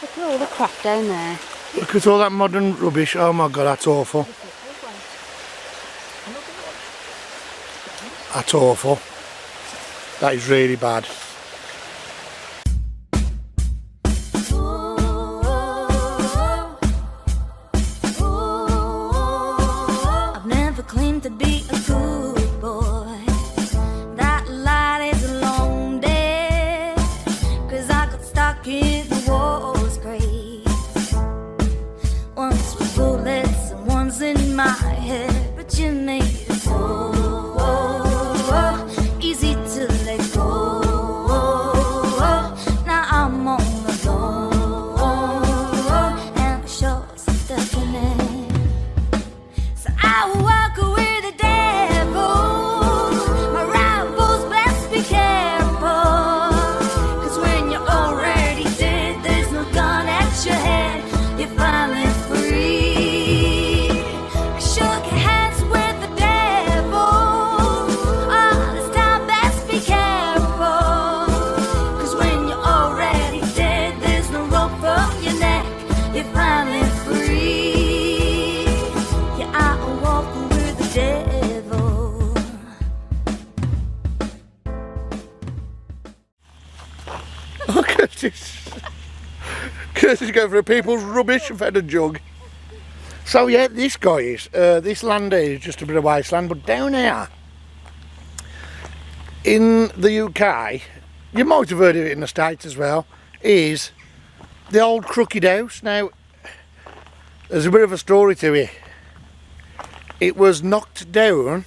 Look at all the crap down there. Look at all that modern rubbish. Oh my god, that's awful. That's awful. That is really bad. I've never claimed to be a good boy. That light is a long day. 'Cause I got stuck in the war's grave. Once with bullets and one's in my head. But you made it so easy to let go. Now I'm on the road and the shores are deafening. So I will walk away the devil. My rivals best be careful. 'Cause when you're already dead, there's no gun at your head. You're finally free. I shook hands with the devil. Oh, this time best be careful. 'Cause when you're already dead, there's no rope from your neck. You're finally free. Yeah, I'll walk with the devil. Oh, Curtis. Curtis going for a people's rubbish and fed a jug. So yeah, this guys, this land here is just a bit of wasteland, but down here in the UK, you might have heard of it in the States as well, is the old crooked house. Now, there's a bit of a story to it. It was knocked down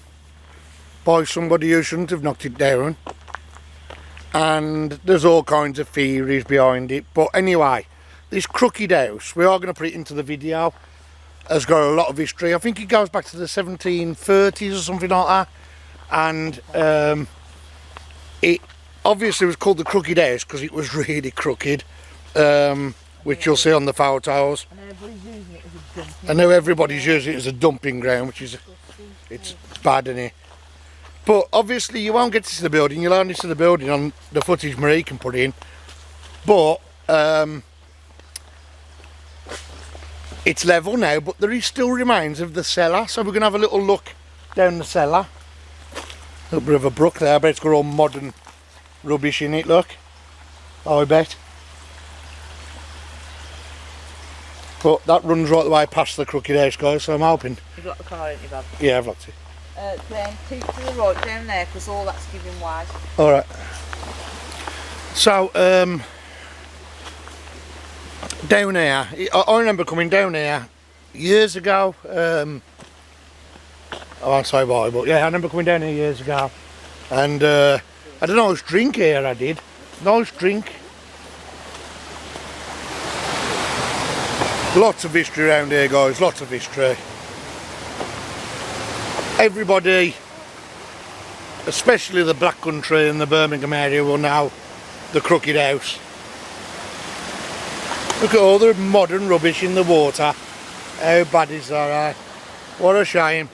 by somebody who shouldn't have knocked it down, and there's all kinds of theories behind it. But anyway, this crooked house, we are going to put it into the video, has got a lot of history. I think it goes back to the 1730s or something like that, and it obviously was called the crooked house because it was really crooked, which you'll see on the photos. And now everybody's using it as a dumping ground, which is, it's bad, isn't it? But obviously you won't get to see the building, you'll only see the building on the footage Marie can put in. But it's level now, but there is still remains of the cellar, so we're going to have a little look down the cellar. A little bit of a brook there, but it's got all modern rubbish in it, look. Oh, I bet. But that runs right the way past the crooked house, guys, so I'm hoping. You've got the car, haven't you, Bob? Yeah, I've locked it. Then keep to the right down there, because all that's giving way. Alright. So, down here, I remember coming down here years ago. I won't say why, but yeah, I remember coming down here years ago. And I had a nice drink here, I did. Nice drink. Lots of history around here, guys, lots of history. Everybody, especially the Black Country and the Birmingham area, will know the crooked house. Look at all the modern rubbish in the water. How bad is that, eh? What a shame.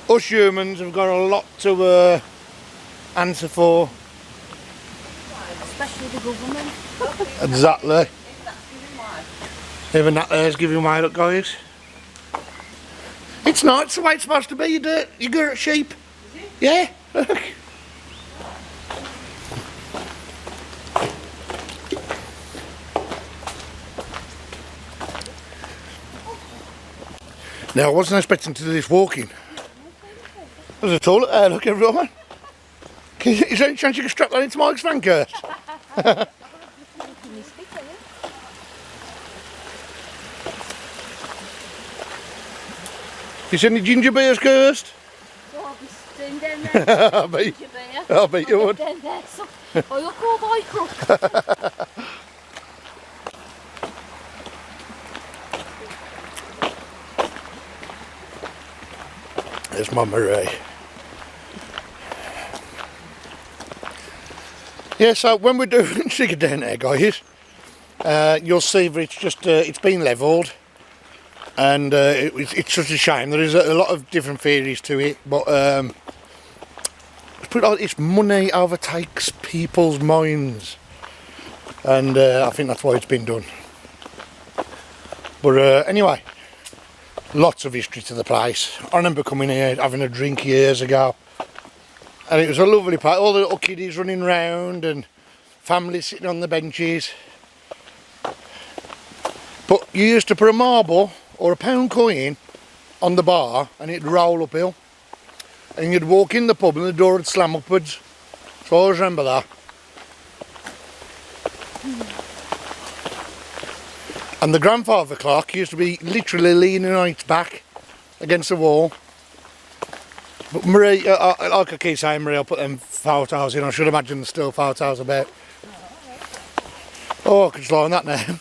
Us humans have got a lot to answer for. Especially the government. Exactly. Even that there's giving way, look, guys. It's not, it's the way it's supposed to be, you dirt sheep. Is it? Yeah. Now, I wasn't expecting to do this walking. There's a toilet there, look, everyone. Is there any chance you can strap that into Mike's van, Kurt? You seen any ginger beers, Kirst? Oh, I'll be staying down there. I bet you would. Down there, so, oh, you'll call my crook. There's my Marie. Yeah, so when we're doing sugar down there, guys, you'll see that it's just it's been levelled, and it's such a shame. There is a lot of different theories to it, but it's money overtakes people's minds. and I think that's why it's been done. But anyway, lots of history to the place. I remember coming here having a drink years ago, and it was a lovely place. All the little kiddies running round and families sitting on the benches. But you used to put a marble or a pound coin on the bar and it'd roll uphill, and you'd walk in the pub and the door would slam upwards. So I always remember that. And the grandfather clock used to be literally leaning on its back against the wall. But Marie, like I keep saying, Marie, I'll put them photos in. I should imagine there's still photos about. Oh, I could just lie on that now.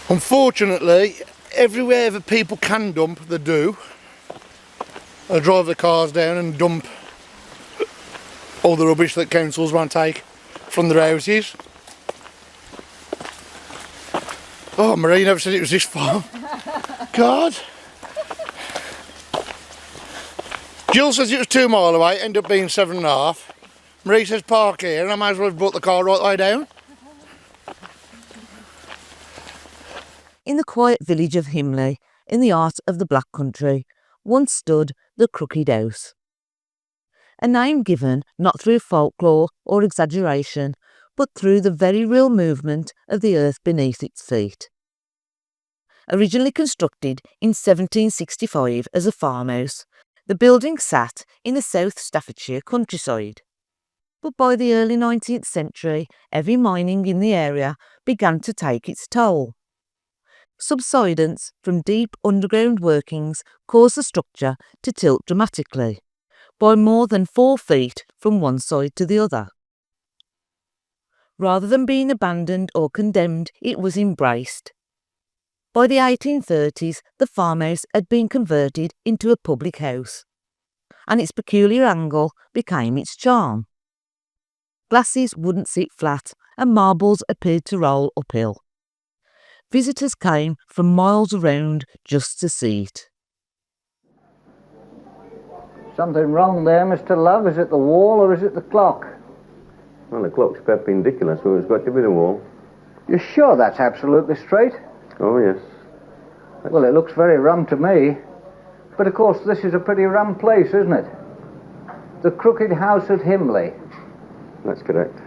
Unfortunately, everywhere that people can dump, they do. They drive the cars down and dump all the rubbish that councils won't take from their houses. Oh, Marie never said it was this far. God. Jill says it was 2 miles away, ended up being 7.5. Marie says park here, and I might as well have brought the car right the way down. In the quiet village of Himley, in the heart of the Black Country, once stood the Crooked House. A name given not through folklore or exaggeration, but through the very real movement of the earth beneath its feet. Originally constructed in 1765 as a farmhouse, the building sat in the South Staffordshire countryside. But by the early 19th century, heavy mining in the area began to take its toll. Subsidence from deep underground workings caused the structure to tilt dramatically, by more than 4 feet from one side to the other. Rather than being abandoned or condemned, it was embraced. By the 1830s, the farmhouse had been converted into a public house, and its peculiar angle became its charm. Glasses wouldn't sit flat, and marbles appeared to roll uphill. Visitors came from miles around just to see it. Something wrong there, Mr. Love. Is it the wall or is it the clock? Well, the clock's perpendicular, so it's got to be the wall. You're sure that's absolutely straight? Oh, yes. Well, it looks very rum to me. But of course, this is a pretty rum place, isn't it? The Crooked House at Himley. That's correct.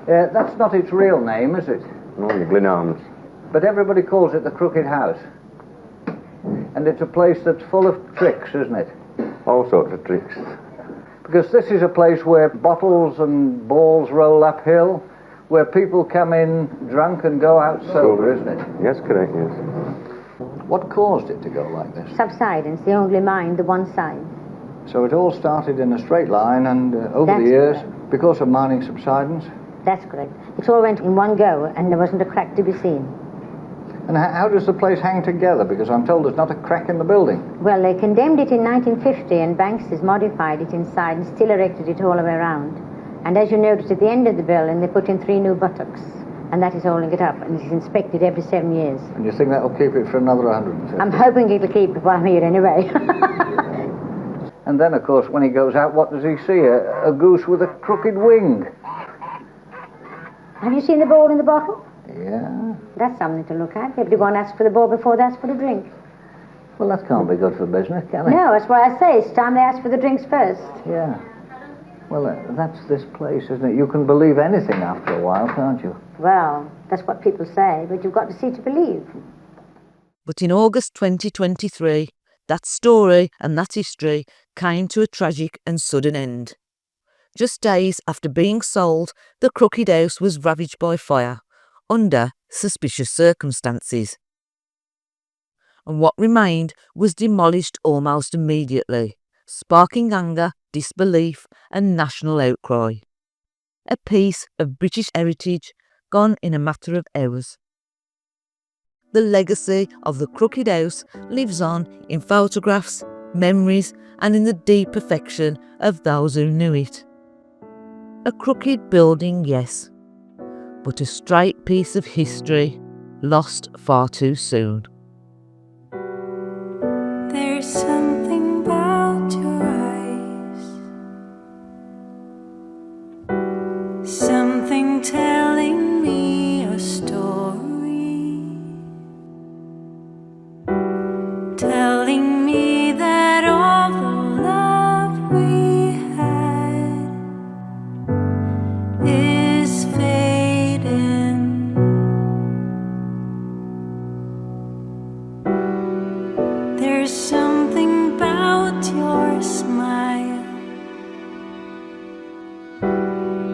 That's not its real name, is it? Oh, the Glyn Arms. But everybody calls it the Crooked House. And it's a place that's full of tricks, isn't it? All sorts of tricks. Because this is a place where bottles and balls roll uphill, where people come in drunk and go out sober, isn't it? Yes, correct, yes. What caused it to go like this? Subsidence, they only mind the one side. So it all started in a straight line, and over That's the years, correct. because of mining subsidence? That's correct. It all went in one go, and there wasn't a crack to be seen. And how does the place hang together? Because I'm told there's not a crack in the building. Well, they condemned it in 1950, and Banks has modified it inside and still erected it all the way around. And as you notice, at the end of the building, they put in 3 new buttocks, and that is holding it up, and it's inspected every 7 years. And you think that'll keep it for another 150? I'm hoping it'll keep it while I'm here anyway. And then, of course, when he goes out, what does he see? A goose with a crooked wing. Have you seen the ball in the bottle? Yeah. That's something to look at. Everyone asks for the ball before they ask for the drink. Well, that can't be good for business, can it? No, that's why I say it's time they ask for the drinks first. Yeah. Well, that's this place, isn't it? You can believe anything after a while, can't you? Well, that's what people say, but you've got to see to believe. But in August 2023, that story and that history came to a tragic and sudden end. Just days after being sold, the Crooked House was ravaged by fire, under suspicious circumstances. And what remained was demolished almost immediately, sparking anger, disbelief and national outcry. A piece of British heritage gone in a matter of hours. The legacy of the Crooked House lives on in photographs, memories and in the deep affection of those who knew it. A crooked building, yes, but a straight piece of history lost far too soon. There's something about your eyes telling me a story, telling me that all the love we had is fading. There's something about your smile,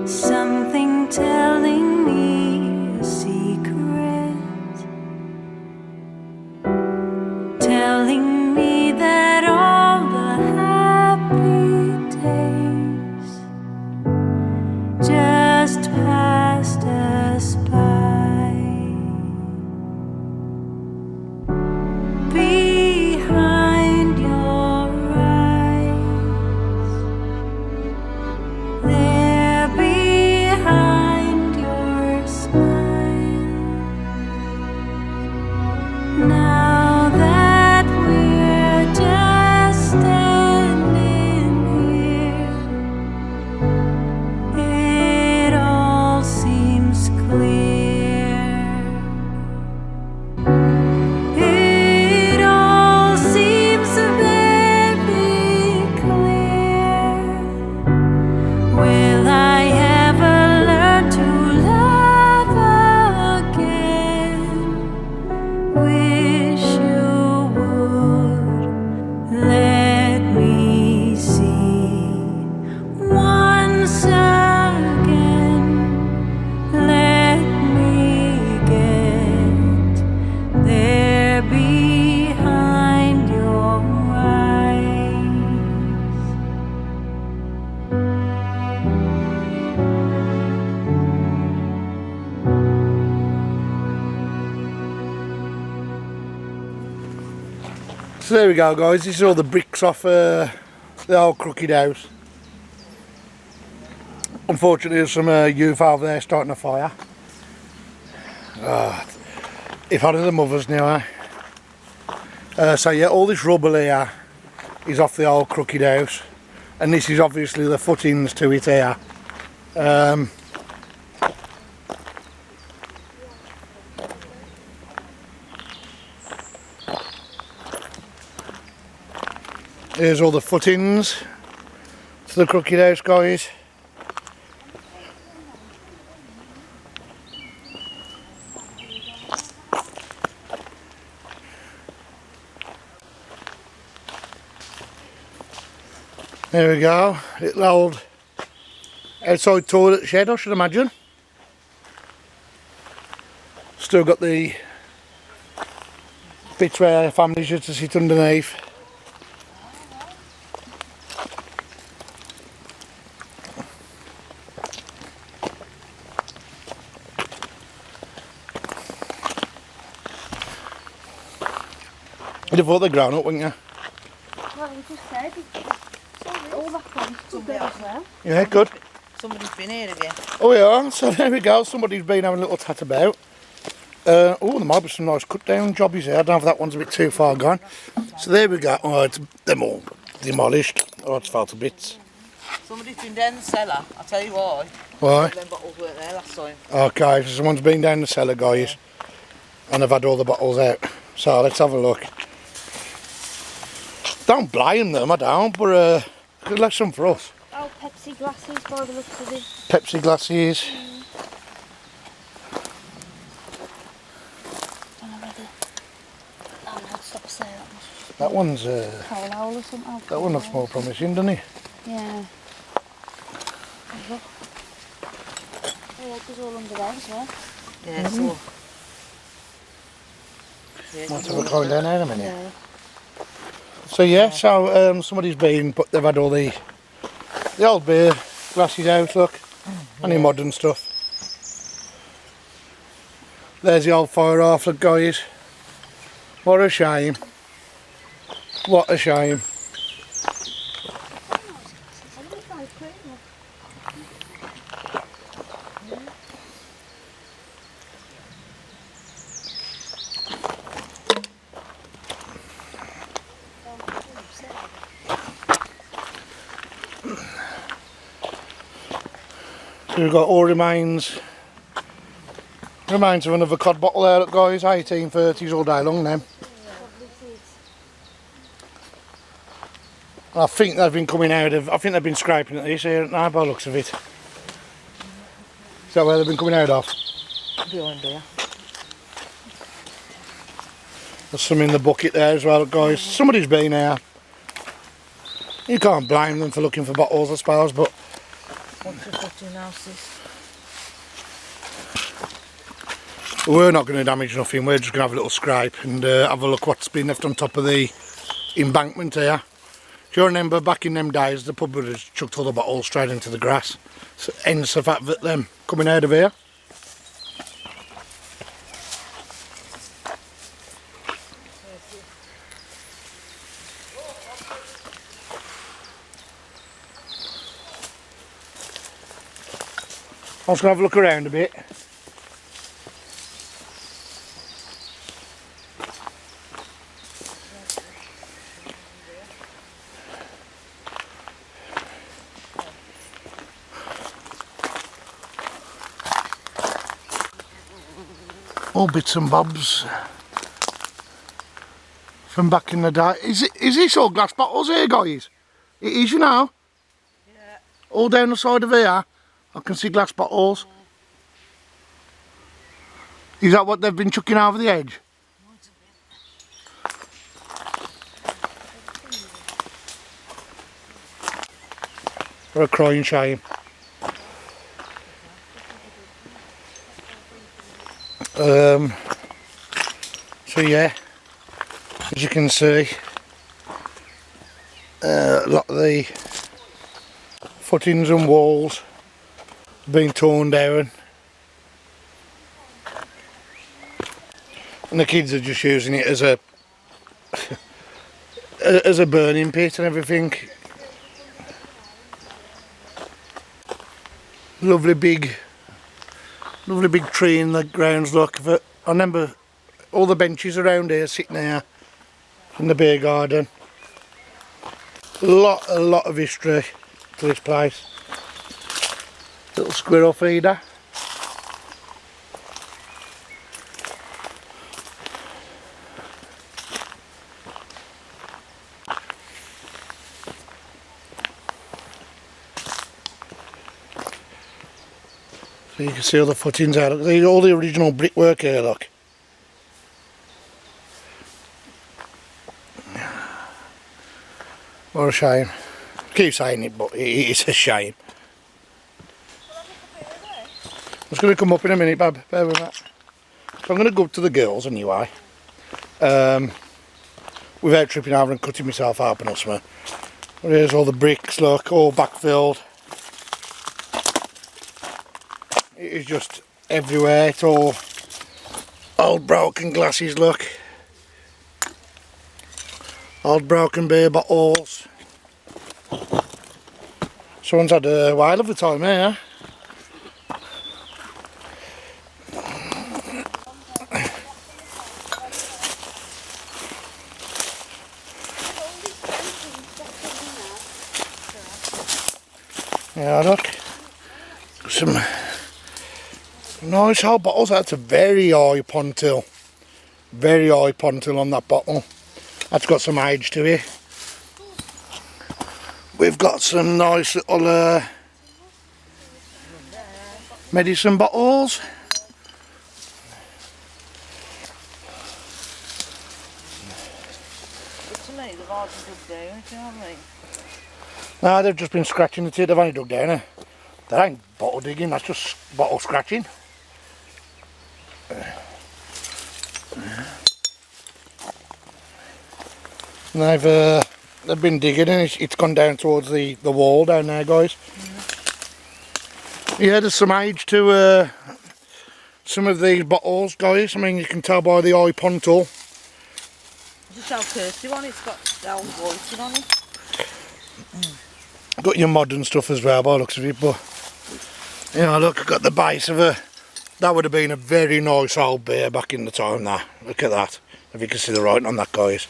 something telling me a secret, telling me that all the happy days just passed us by. Behind your eyes, there behind your smile, now that we're just standing here, it all seems clear. It all seems very clear. Will I ever learn to love again? Wish you would let me see once again. Let me get there behind your eyes. So there we go, guys. This is all the bricks off the old crooked house. Unfortunately, there's some youth over there starting a fire. If only the mothers knew, eh? So yeah, all this rubble here is off the old crooked house, and this is obviously the footings to it here. Here's all the footings to the crooked house, guys. There we go, little old outside toilet shed, I should imagine. Still got the bits where families used to sit underneath. You'd have thought they'd grown up, wouldn't you? Well, we just said all that fun stuff as well. Yeah, good. Somebody's been here again. Oh yeah, so there we go, somebody's been having a little tat about. Oh, there might be some nice cut down jobbies here. I don't know if that one's a bit too far gone. So there we go. Oh, it's them all demolished. Oh, it's fell to bits. Somebody's been down the cellar. I'll tell you why. Why? Them bottles weren't there last time. Okay, so someone's been down the cellar, guys, and they've had all the bottles out. So let's have a look. Don't blame them, I don't, but could left some for us. Oh, Pepsi glasses by the looks of it. Pepsi glasses. Oh no, stop saying that. That one's Coal owl or something. that one looks more promising, doesn't it? Yeah. Look. Oh, it goes all under there as well. Yeah, so. Might have a climb down there in a minute. Yeah. So yeah, so somebody's been, but they've had all the old beer glasses out, look, and the modern stuff. There's the old fire off, look, guys. What a shame. What a shame. So we've got all remains Reminds of another cod bottle there, look guys, 1830s all day long now. I think they've been coming out of, I think they've been scraping at this here now by the looks of it. Is that where they've been coming out of? Behind there. There's some in the bucket there as well, guys. Somebody's been here. You can't blame them for looking for bottles, I suppose, but... What's the fucking houses? We're not going to damage nothing, we're just going to have a little scrape and have a look what's been left on top of the embankment here. Do you remember back in them days the pub would have chucked all the bottles straight into the grass? So, hence the fact that them coming out of here. I was going to have a look around a bit. All bits and bobs from back in the day. Is this all glass bottles here, guys? It is, you know. Yeah. All down the side of here, I can see glass bottles. Is that what they've been chucking over the edge? What a crying shame. So yeah, as you can see, a lot of the footings and walls have been torn down, and the kids are just using it as a as a burning pit and everything. Lovely big tree in the grounds, look. I remember all the benches around here sitting there in the beer garden. A lot of history to this place. Little squirrel feeder. So you can see all the footings out. Look, all the original brickwork here, look. What a shame. I keep saying it, but it is a shame. I was going to come up in a minute, Bab. Bear with that. So I'm going to go up to the girls anyway. Without tripping over and cutting myself open or something. Here's all the bricks, look, all backfilled. It is just everywhere. It's all old broken glasses, look. Old broken beer bottles. Someone's had a while of a time here. Yeah, look. Some nice old bottles. That's a very high pontil. Very high pontil on that bottle. That's got some age to it. We've got some nice little medicine bottles. But to me, they've hardly dug down, if you know what I mean? No, they've just been scratching at it. They've only dug down it. That ain't bottle digging, that's just bottle scratching. And they've been digging and it's gone down towards the wall down there, guys. Yeah, there's some age to some of these bottles, guys. I mean, you can tell by the eye pontil. Just how cursive on it, it's got the old writing on it. Got your modern stuff as well by the looks of it, but you know, look, I've got the base of that would have been a very nice old beer back in the time there. Look at that, if you can see the writing on that, guys.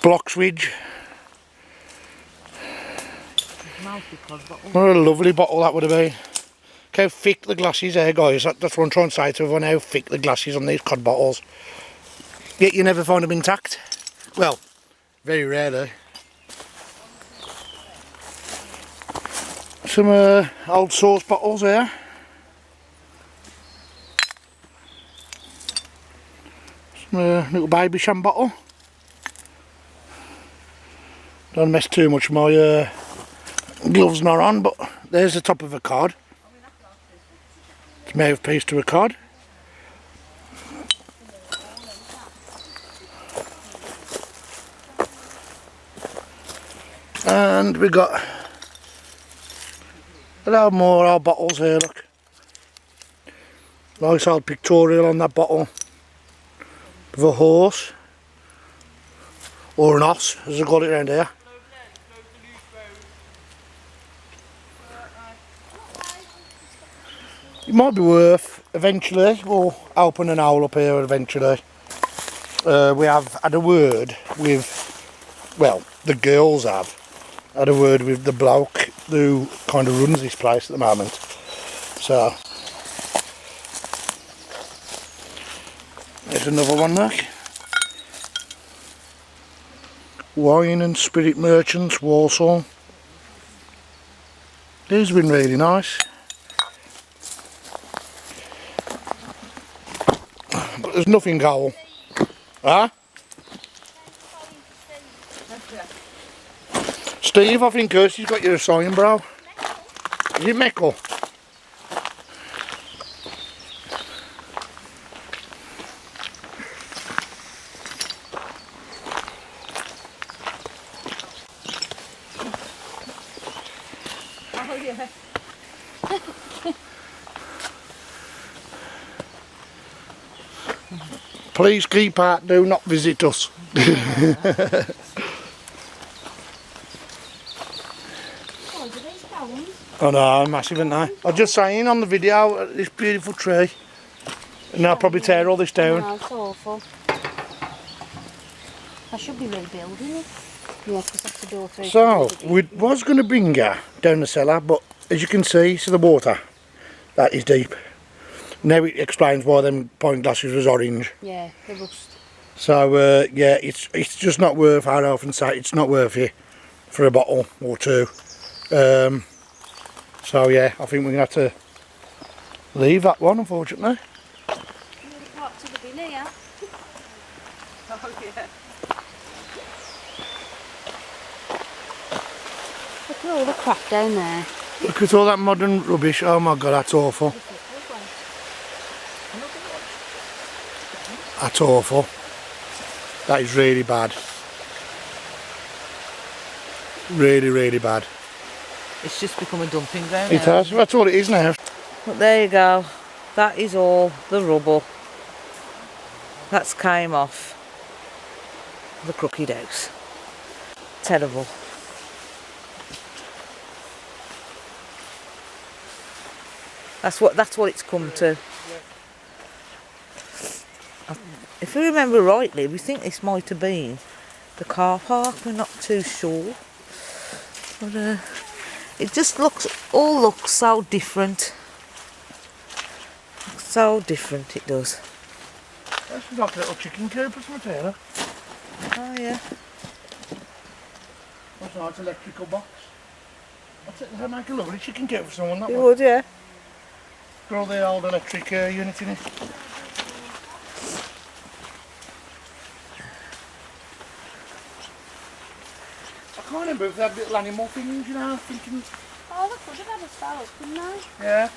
Bloxwich. What a lovely bottle that would have been. how thick the glass is there, guys. That's what I'm trying to say to everyone, how thick the glass is on these cod bottles. Yet you never find them intact. Well, very rarely. Some old sauce bottles here. Some little baby sham bottle. Don't mess too much, my gloves not on, but there's the top of a cod. It's a mouthpiece to a cod. And we got a lot more old bottles here, look. Nice old pictorial on that bottle of a horse, or an oss as they call it around here. It might be worth eventually, we'll open an hole up here eventually. We have had a word with, well, the girls have had a word with the bloke who kind of runs this place at the moment. So, there's another one, look. Wine and Spirit Merchants, Walsall. These have been really nice. But there's nothing goal. Huh? Steve, I think Kirsty's got you a sign, bro. Is it Meckle? Oh yeah. Please keep out, do not visit us. Oh no, massive, isn't they? I was just saying on the video, this beautiful tree. And I'll probably tear all this down. No, it's awful. I should be rebuilding it. Yeah, because that's the door through. So, we was going to bring her down the cellar, but as you can see, the water, that is deep. Now it explains why them pint glasses was orange. Yeah, the rust. So, yeah, it's just not worth, I often say, it's not worth it for a bottle or two. So yeah, I think we're going to have to leave that one, unfortunately. Part to the bin here. Oh yeah. Look at all the crap down there. Look at all that modern rubbish. Oh my god, that's awful. That's awful. That is really bad. Really, really bad. It's just become a dumping ground It now. has. That's all it is now. But there you go. That is all the rubble that's came off the crooked house. Terrible. That's what it's come to. If we remember rightly, we think this might have been the car park. We're not too sure. But it just all looks so different. So different it does. This is like a little chicken coop or something here. Oh yeah. What's that? It's an electrical box. What's it? Does that make a lovely chicken coop for someone? That You one? would, yeah. Got all the old electric units in it. I can't remember if they had little animal things, you know, thinking, Oh, they could have had a spouse, couldn't they? yeah.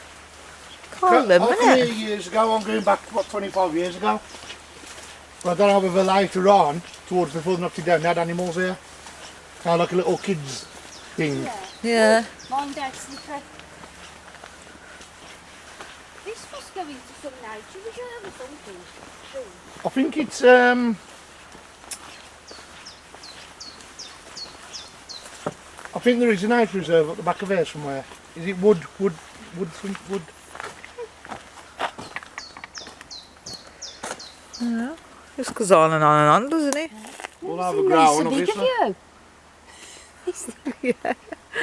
Can't remember I come it. here years ago, I'm going back, what, 25 years ago. But I don't know whether later on, towards before they knocked it down, they had animals here. Kind of like a little kids thing. Yeah. Mine died slippery. This must go into some nature reserve or something. I think it's, I think there is a nature reserve at the back of here somewhere. Is it wood? Yeah. Just goes on and on and on, doesn't it? We'll have a growl, It's a big obviously. of you. Yeah.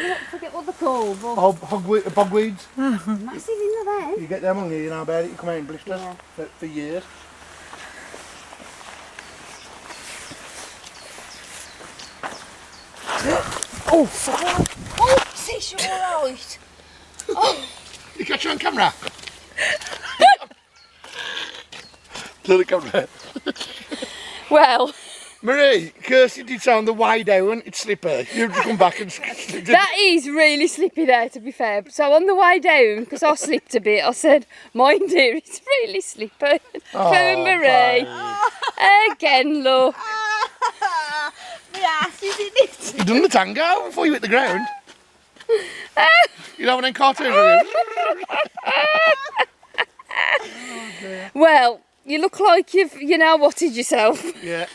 don't forget what they're called, but Bogweeds. massive in there. You get them on you know about it, you come out in blisters Yeah. for years. Oh, sis, you're alright. You catch you on camera? Look at the camera. Well, Marie, Kirsty did sound the way down, it's slippery. You've come back and that is really slippy there, to be fair. So on the way down, because I slipped a bit, I said, mind you, it's really slippy. Poor Marie. Again, look. My ass is in it. you done the tango before you hit the ground. You know what them cartoons are you? Well, you look like you've, whatted yourself. Yeah.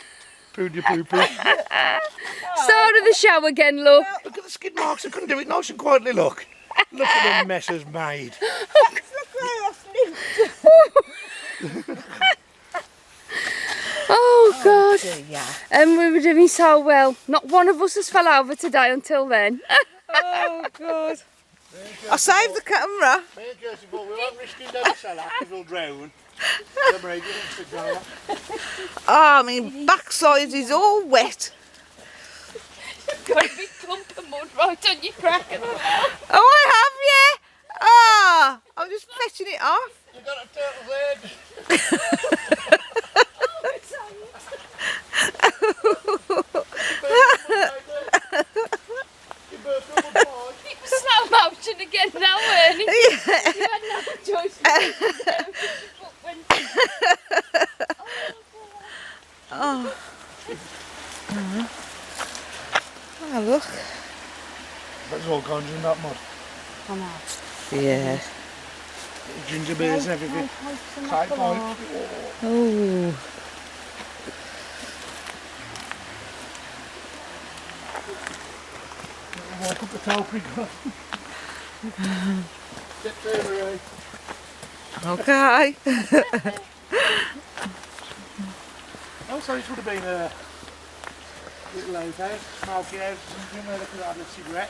Pooed your poo poo. Start of the show again, look. Look at the skid marks, I couldn't do it nice and quietly, look. Look at the messes made. Oh, God. Yeah. And we were doing so well. Not one of us has fell over today until then. Oh, God. I saved the camera. Me and Kirsty thought we weren't risking down the cellar because we'll drown. Oh, my backside is all wet. You've got a big clump of mud right on your crack as well. Oh, I have, yeah. Oh, I'm just fetching it off. You got a turtle's head. It was slow motion again now, weren't it? You had no choice. Oh, look. That's all gone in that mud. Come on. Yeah. Ginger beers and everything. Side point. Oh. Walk up the topiary garden. Get there, Marie. Okay. Oh, so this would have been a little outhouse, smoky house or something where they could have had a cigarette.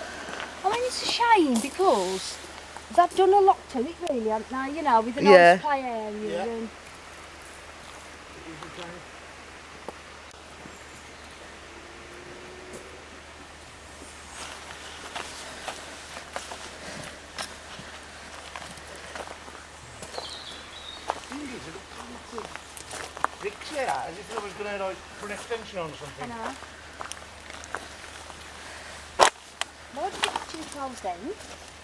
I mean, it's a shame because they've done a lot to it, really, haven't they? With a nice Yeah. play area. Yeah. And Bricks there, as if they was going to put an extension on or I something. know. Why did it actually close down?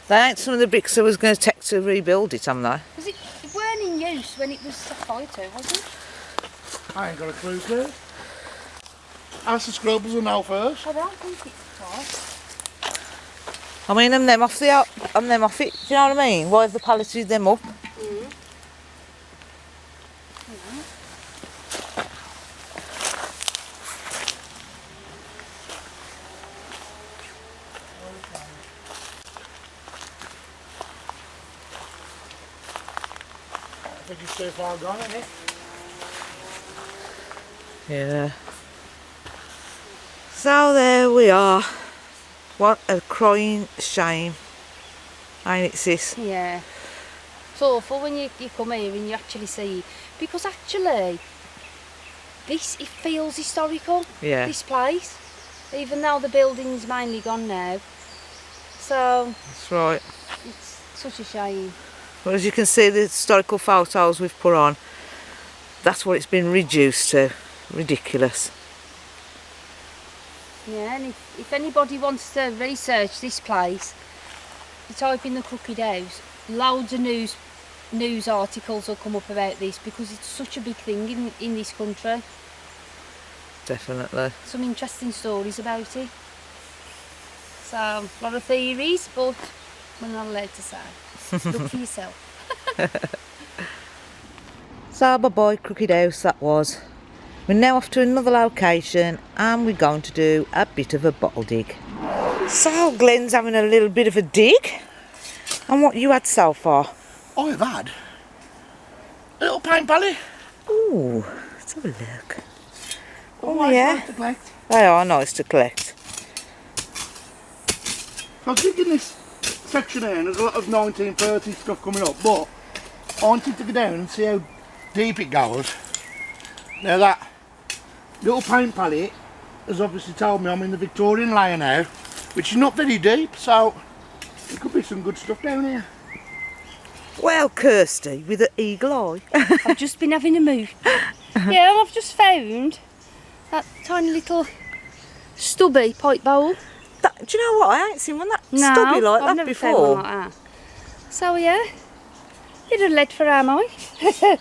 They ain't some of the bricks I was going to take to rebuild it, am they? Because it weren't in use when it was set fire to, was it? I ain't got a clue, Kurt. Ask the Scrubbles will know first. I don't think it's fire. I mean, I'm them off it. Do you know what I mean? Why have the palleted them up? I think it's too far gone, isn't it? Yeah. So there we are. What a crying shame. Ain't it, sis? Yeah. It's awful when you come here and you actually see, because actually it feels historical, Yeah. this place, even though the building's mainly gone now. So That's right. it's such a shame. Well, as you can see, the historical photos we've put on, that's what it's been reduced to. Ridiculous. Yeah, and if anybody wants to research this place, you type in the Crooked House, loads of news articles will come up about this because it's such a big thing in this country. Definitely. Some interesting stories about it. So, a lot of theories, but we're not allowed to say. Look for yourself. So bye-bye Crooked House, that was. We're now off to another location and we're going to do a bit of a bottle dig. So Glenn's having a little bit of a dig. And what you had so far? I've had a little paint pally. Ooh, let's have a look. Oh yeah. nice to collect. They are nice to collect. I was thinking this section here, and there's a lot of 1930s stuff coming up, but I wanted to go down and see how deep it goes. Now that little paint palette has obviously told me I'm in the Victorian layer now, which is not very deep, so there could be some good stuff down here. Well, Kirsty, with an eagle eye. I've just been having a move. Yeah, I've just found that tiny little stubby pipe bowl. Do you know what? I ain't seen one that No, stubby like I've that never before. found one like that. So yeah, bit of lead for our mic.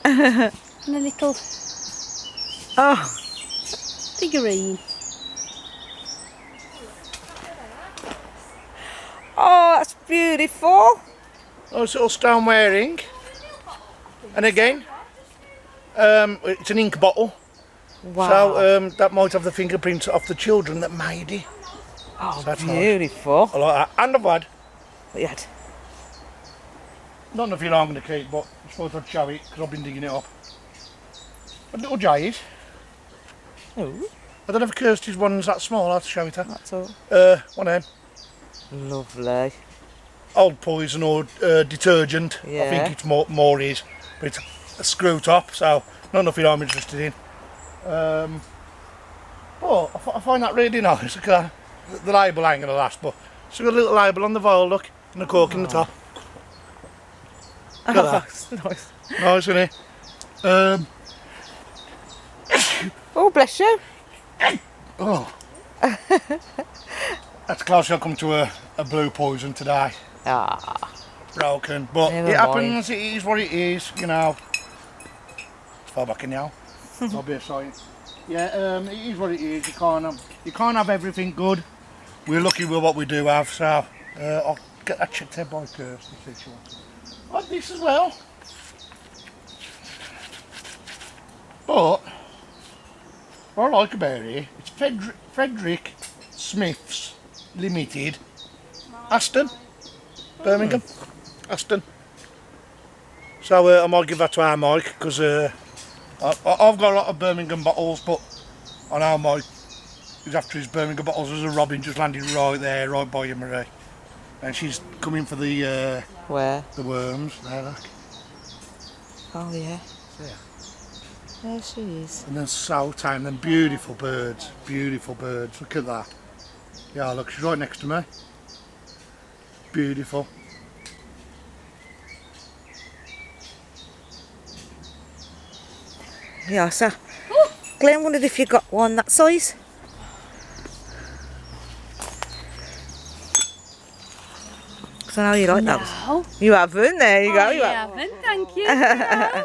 And a little Oh, figurine. oh, that's beautiful. Nice little stone wearing. And again, it's an ink bottle. Wow. So that might have the fingerprints of the children that made it. Oh, So that's nice. beautiful. I like that. And I've had, Yeah. not enough I'm going to keep, but I thought I'd show it because I've been digging it up. A little jade. Oh, I don't know if Kirsty's one's that small, I'll have to show it her. that's all. One of them. Lovely. Old poison or detergent. I Yeah. think it's more is, but it's a screw top, so not nothing I'm interested in. But I find that really nice. Look at that. The label ain't going to last, but it's got a little label on the vial, look, and a cork in the top. Look at that. That's nice. Nice, isn't it? Oh, bless you. Oh. That's close. I'll come to a blue poison today. Ah, Broken, but Never it mind. happens. It is what it is, you know. It's far back in now. I'll be a sign. Yeah, it is what it is. You can't have everything good. We're lucky with what we do have, so I'll get that checked out by Kirsty. See if she wants it. Like this as well. But what I like about it, it's Frederick Smith's Limited, Aston, Birmingham, Aston. So I might give that to our Mike because I've got a lot of Birmingham bottles, but I know Mike is after his Birmingham bottles. There's a robin just landed right there, right by you, Marie, and she's coming for the where? worms. There, look. Oh, yeah. There. There she is. And then so tame, them beautiful birds, look at that. Yeah, look, she's right next to me. Beautiful. Yeah, so Glenn wondered if you got one that size. So now you like those. No. You haven't. There you go. Oh, You I have. haven't, thank you. No.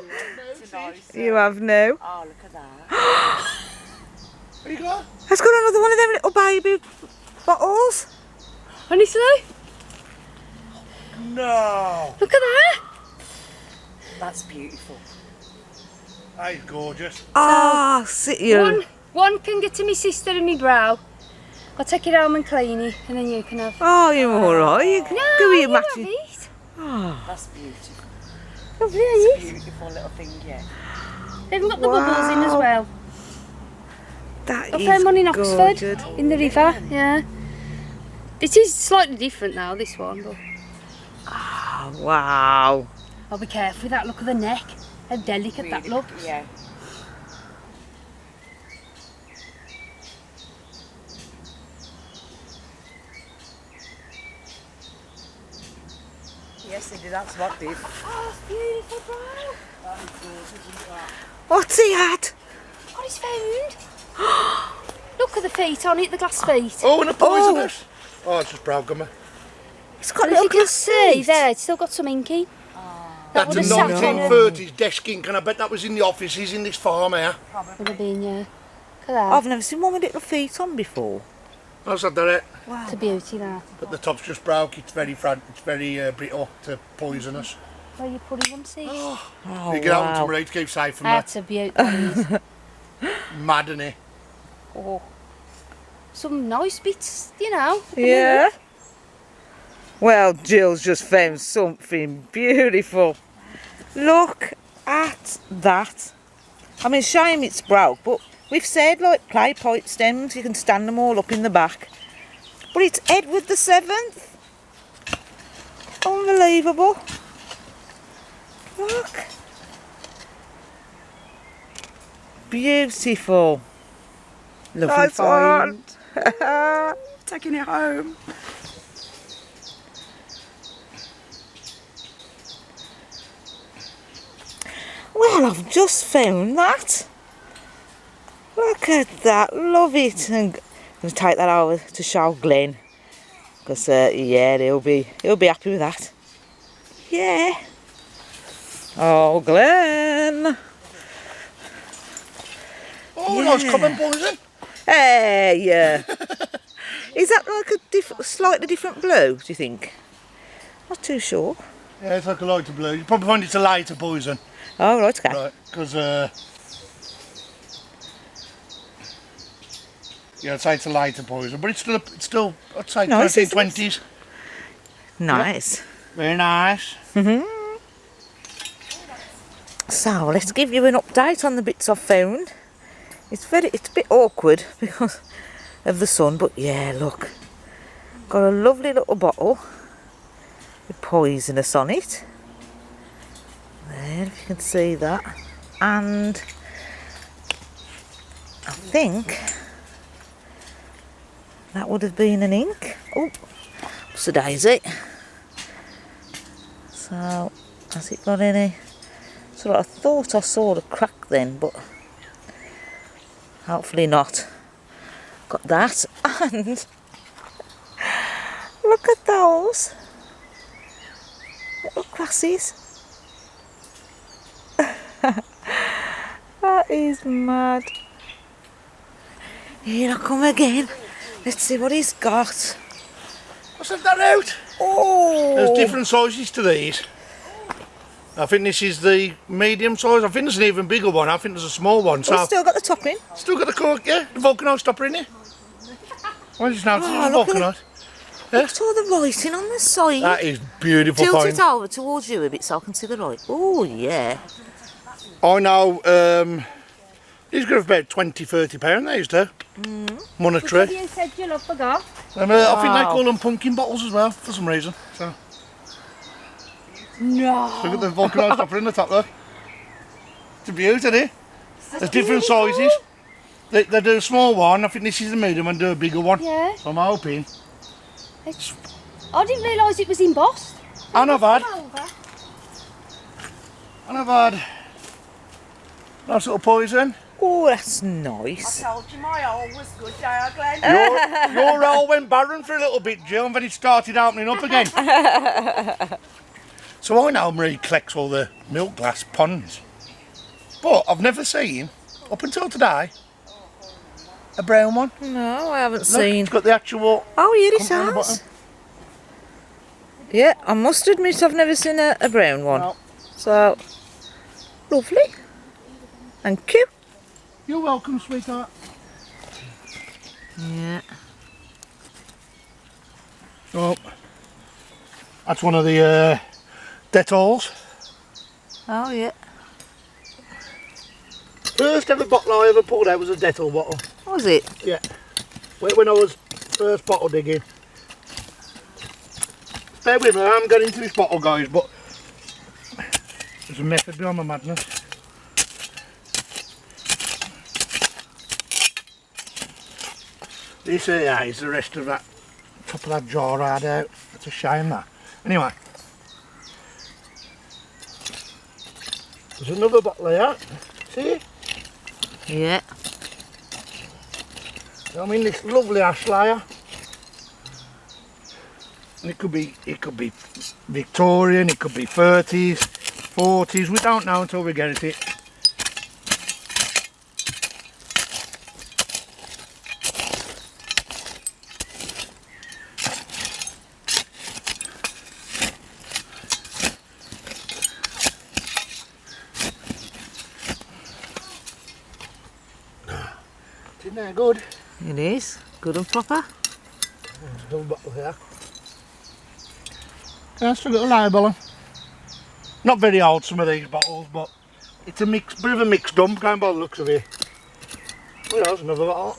You have now. Oh, look at that. What you got? Has got another one of them little baby bottles. Honestly, No! look at that. That's beautiful. That is gorgeous. Ah, sit you. One can get to my sister and my brow. I'll take it home and clean it, and then you can have. Oh, you're all right. You No, go with your you have matching. it. That's beautiful. Lovely, isn't it? Beautiful little thing, yeah. They've got the bubbles in as Wow. well. That I is found one in Oxford, gorgeous. in the river, yeah. It is slightly different now, this one, but Oh, wow. I'll be careful with that. Look at the neck. How delicate that looks. Yeah. Yes, they did. That's what did. Oh, it's beautiful, bro. What's he at? What he's found. Look at the feet on it, the glass feet. Oh, and a poisonous! Oh, it's just broken me. It's got If you little can glass see feet. there, it's still got some inky. That That's would a have sat on it. 1930s desk ink, and I bet that was in the offices in this farm here. Would have been, yeah. Look at that. I've never seen one with little feet on before. That's not that. It's a beauty, that. But the top's just broke. It's very brittle to poisonous. Where are you putting them, sis? Oh, You get out wow. to Marie to keep safe from that. That's a beauty. That is. Mad, innit? Oh. Some nice bits, you know. Yeah. Well, Jill's just found something beautiful. Look at that. I mean, shame it's broke, but we've said like clay pipe stems, you can stand them all up in the back. But it's Edward the 7th. unbelievable. Look. Beautiful. Lovely Nice find. one. Taking it home. Well, I've just found that. Look at that, love it. And I'm going to take that over to show Glenn. Because, yeah, he'll be happy with that. Yeah. Oh, Glenn. Oh, nice common poison. Hey, yeah. Is that like a slightly different blue, do you think? Not too sure. Yeah, it's like a lighter blue. You probably find it's a lighter poison. Oh, right, okay. Right, because, yeah, I'd say it's a lighter poison, but it's still I'd say Nice, 1920s. Nice. Very nice. So, let's give you an update on the bits I've found. It's a bit awkward because of the sun, but yeah, look. Got a lovely little bottle with poisonous on it. There, if you can see that. And I think that would have been an ink. Oh, what's the daisy? So, has it got any? So I thought I saw the crack then, but hopefully not. Got that, and look at those little crosses. That is mad. Here I come again. Let's see what he's got. I sent that out. Oh, There's different sizes to these. I think this is the medium size. I think there's an even bigger one. I think there's a small one. So we've still got the topping. Still got the cork, yeah. The vulcanite stopper in it. I just noticed Oh, it's look at vulcanite. Look at all the writing on the side. That is beautiful. Tilt find. it over towards you a bit so I can see the light. Oh, yeah. I know. These got about £20–30. These do. Monetary. You said you love forgot. And I think they call them pumpkin bottles as well for some reason. So. No. Look at the vulcanite stopper in the top there. It's a beauty, isn't it? There's different sizes. They do a small one. I think this is the medium and do a bigger one. Yeah. So I'm hoping. I didn't realise it was embossed. And I've had nice little poison. Oh, that's nice. I told you my hole was good, Glenn. Your roll went barren for a little bit, Jill, and then it started opening up again. So I know Marie collects all the milk glass ponds, but I've never seen, up until today, a brown one. No, I haven't Look, seen. it's got the actual. Oh, here it clump around the has. bottom. Yeah, I must admit I've never seen a brown one. No. So, lovely. Thank you. You're welcome, sweetheart. Yeah. Oh, that's one of the Dettol's. Oh, yeah. First ever bottle I ever pulled out was a Dettol bottle. Was it? Yeah. When I was first bottle digging. Bear with me, I haven't got into this bottle, guys, but there's a method behind my madness. This here is the rest of that top of that jar I had out. It's a shame that. Anyway. There's another bottle here. See? Yeah. I'm in this lovely ash layer. And it could be Victorian, it could be 30s, 40s, we don't know until we get at it. Isn't that good? It is. Good and proper. There's another bottle here. That's a little label on. Not very old, some of these bottles, but it's a bit of a mixed dump going by the looks of it. Oh, there's another bottle.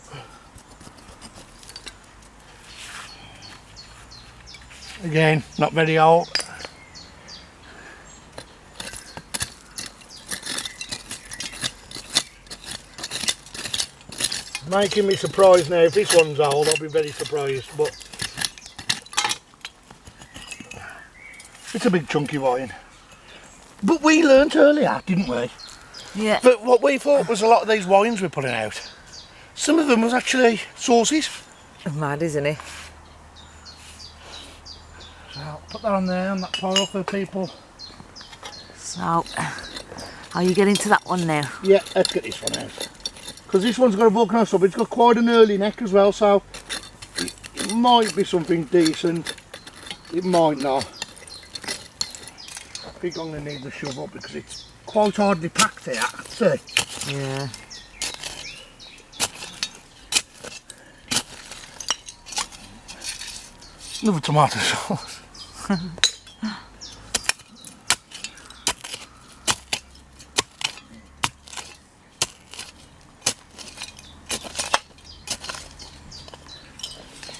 Again, not very old. making me surprised now. If this one's old, I'll be very surprised, but it's a big chunky wine. But we learnt earlier, didn't we? Yeah. But what we thought was a lot of these wines we're putting out, some of them was actually sauces. Mad, isn't it? So I'll put that on there on that pile for people. So, are you getting to that one now? Yeah, let's get this one out. Because this one's got a vulcanised sub, it's got quite an early neck as well, so it might be something decent. It might not. I think I'm going to need the shove up because it's quite hardly packed here. See? Yeah. Another tomato sauce.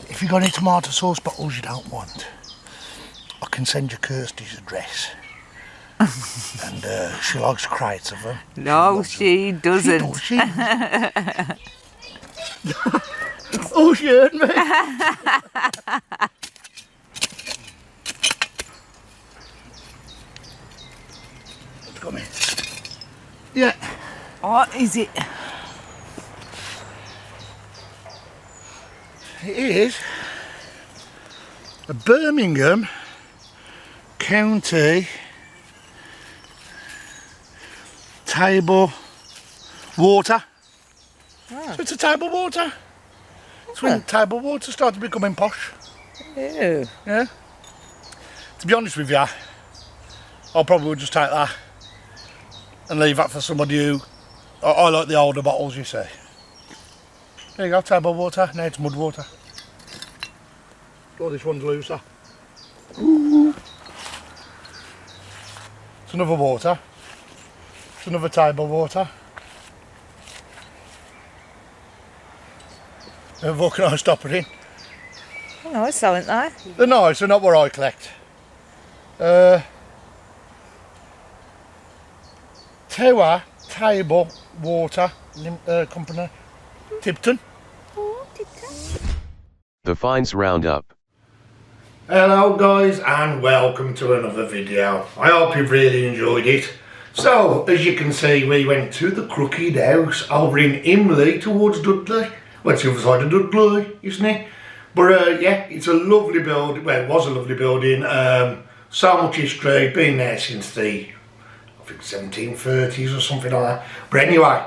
If you've got any tomato sauce bottles you don't want, I can send you Kirsty's address. And she likes crates of them. No, she doesn't. She does, she? Oh, she heard me. Come in. Yeah. What is it? It is a Birmingham County table water. So it's a table water. It's when table water started becoming posh. Ew. Yeah. To be honest with you, I probably would just take that and leave that for somebody who... I like the older bottles, you see. There you go, table water. Now it's mud water. Oh, this one's looser. Ooh. It's another water. It's another table water. A vulcanised stopper in. Oh, nice, aren't they? They're nice, they're not what I collect. Tower Table Water Company, Tipton. The Finds Roundup. Hello guys and welcome to another video. I hope you've really enjoyed it. So, as you can see, we went to the Crooked House over in Imley towards Dudley. Well, it's the other side of Dudley, isn't it? But yeah, it's a lovely building. Well, it was a lovely building. So much history, been there since the, I think, 1730s or something like that. But anyway,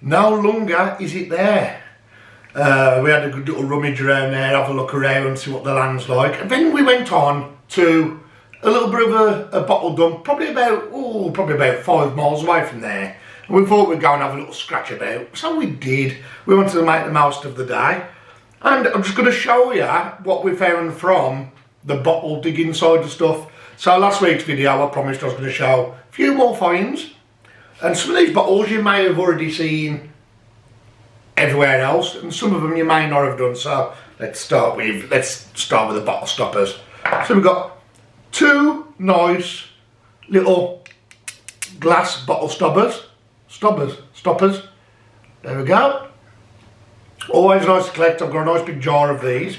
no longer is it there. We had a good little rummage around there, have a look around, see what the land's like. And then we went on to a little bit of a bottle dump, probably about 5 miles away from there. And we thought we'd go and have a little scratch about. So we did. We wanted to make the most of the day. And I'm just going to show you what we found from the bottle digging side of stuff. So last week's video I promised I was going to show a few more finds. And some of these bottles you may have already seen everywhere else, and some of them you may not have done. So let's start with the bottle stoppers. So we've got 2 nice little glass bottle stoppers. There we go. Always nice to collect. I've got a nice big jar of these.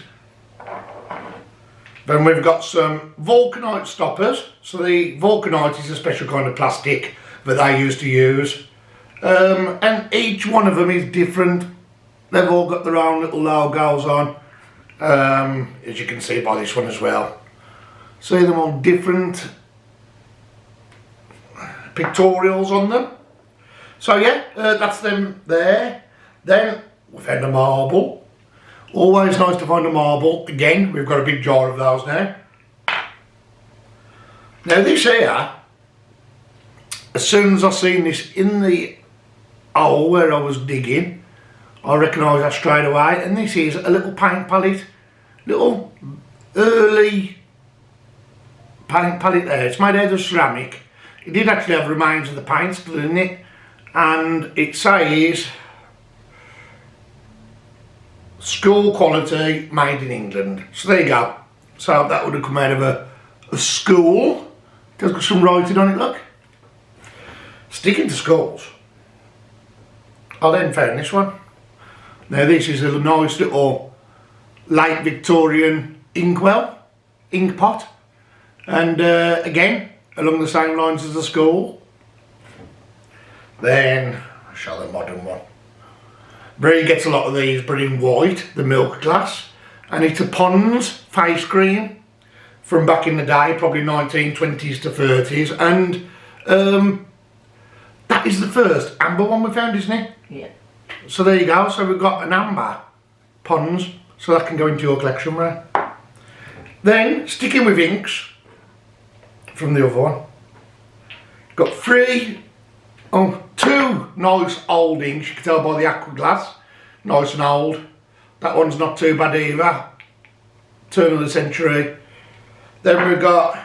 Then we've got some vulcanite stoppers. So the vulcanite is a special kind of plastic that they used to use. And each one of them is different. They've all got their own little logos on. As you can see by this one as well. See them all different pictorials on them. So yeah, that's them there. Then we found a marble. Always nice to find a marble. Again, we've got a big jar of those now. Now this here, as soon as I seen this in the hole where I was digging, I recognised that straight away. And this is a little paint palette. Little early paint palette there. It's made out of ceramic. It did actually have remains of the paint still in it. And it says school quality, made in England. So there you go. So that would have come out of a school. It's got some writing on it, look. Sticking to schools, I then found this one. Now this is a nice little late Victorian inkwell, ink pot, and again along the same lines as the school. Then I'll show the modern one. Bree gets a lot of these, but in white, the milk glass, and it's a Pond's face cream from back in the day, probably 1920s to 30s, and that is the first amber one we found, isn't it? Yeah. So there you go, so we've got an amber Pond's, so that can go into your collection, right? Then, sticking with inks from the other one, got two nice old inks. You can tell by the aqua glass, nice and old. That one's not too bad either, turn of the century. Then we've got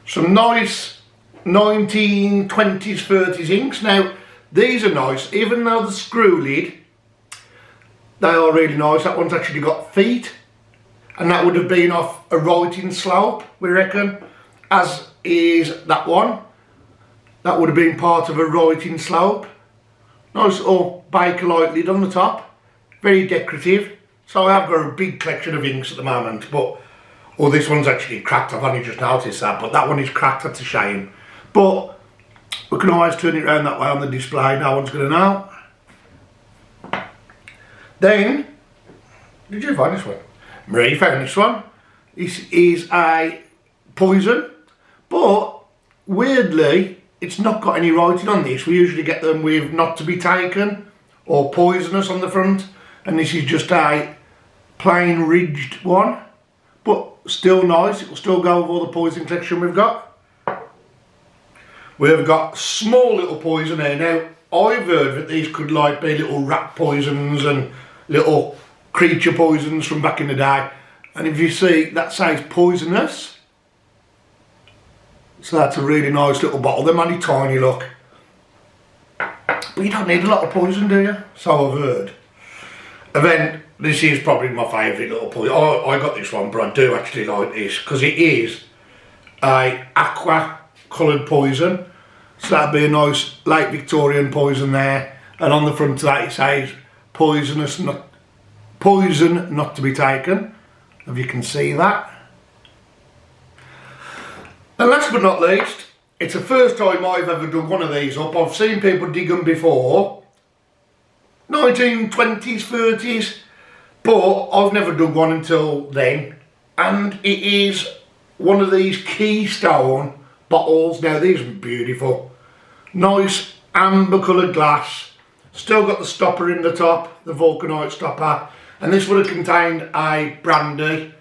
some nice 1920s, 30s inks. Now these are nice, even though the screw lid, they are really nice. That one's actually got feet, and that would have been off a writing slope, we reckon, as is that one. That would have been part of a writing slope. Nice little Bakelite lid on the top, very decorative. So I have got a big collection of inks at the moment, but this one's actually cracked. I've only just noticed that, but that one is cracked. That's a shame. But we can always turn it around that way on the display. No one's going to know. Then, did you find this one? Marie found this one. This is a poison, but weirdly, it's not got any writing on this. We usually get them with not to be taken or poisonous on the front, and this is just a plain ridged one, but still nice. It will still go with all the poison collection we've got. We've got small little poison here. Now I've heard that these could like be little rat poisons and little creature poisons from back in the day, and if you see that says poisonous, so that's a really nice little bottle. They're only tiny, look. But you don't need a lot of poison, do you? So I've heard. And then, this is probably my favourite little poison. I got this one, but I do actually like this, because it is a aqua coloured poison. So that'd be a nice late Victorian poison there. And on the front of that it says poison not to be taken. If you can see that. And last but not least, it's the first time I've ever dug one of these up. I've seen people dig them before, 1920s, 30s, but I've never dug one until then. And it is one of these Keystone bottles. Now these are beautiful. Nice amber coloured glass. Still got the stopper in the top, the vulcanite stopper. And this would have contained a brandy.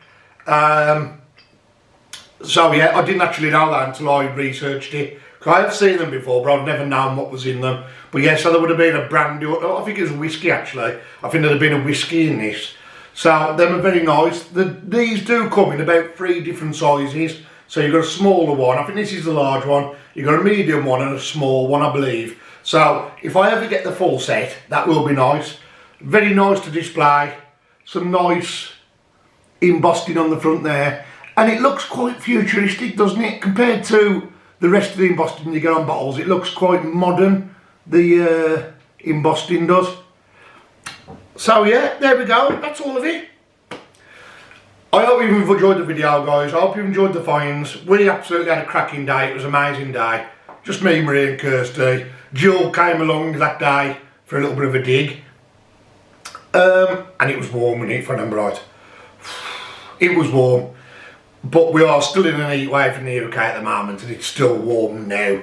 So yeah, I didn't actually know that until I researched it. I have seen them before, but I've never known what was in them. But yeah, so there would have been a brandy, I think it was whiskey actually. I think there'd have been a whiskey in this. So them are very nice. These do come in about 3 different sizes. So you've got a smaller one, I think this is the large one. You've got a medium one and a small one, I believe. So if I ever get the full set, that will be nice. Very nice to display. Some nice embossing on the front there. And it looks quite futuristic, doesn't it? Compared to the rest of the embossing you get on bottles, it looks quite modern, the embossing does. So yeah, there we go, that's all of it. I hope you've enjoyed the video, guys. I hope you enjoyed the finds. We absolutely had a cracking day. It was an amazing day. Just me, Marie and Kirsty. Jill came along that day for a little bit of a dig. And it was warm, wasn't it, if I remember right? It was warm. But we are still in an heat wave in the UK at the moment, and it's still warm now.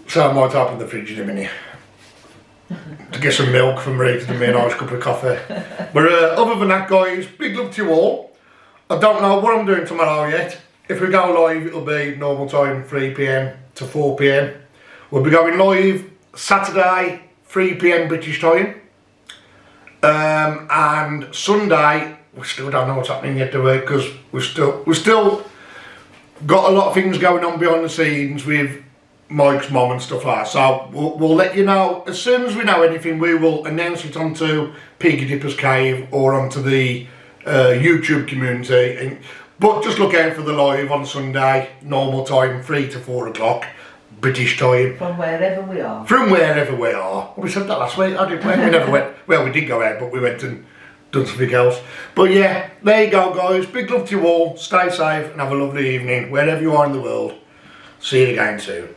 So I might open the fridge in a minute to get some milk from Marie to do me a nice cup of coffee. But other than that, guys, big love to you all. I don't know what I'm doing tomorrow yet. If we go live, it'll be normal time, 3 PM to 4 PM. We'll be going live Saturday, 3 PM British time. And Sunday, we still don't know what's happening yet, do we? Because we've still got a lot of things going on behind the scenes with Mike's mum and stuff like that. So we'll let you know as soon as we know anything. We will announce it onto Peaky Dipper's Cave or onto the YouTube community. But just look out for the live on Sunday, normal time, 3 to 4 o'clock. British time. From wherever we are. From wherever we are. We said that last week. I did. We never went. Well, we did go out, but we went and done something else. But yeah, there you go, guys. Big love to you all. Stay safe and have a lovely evening wherever you are in the world. See you again soon.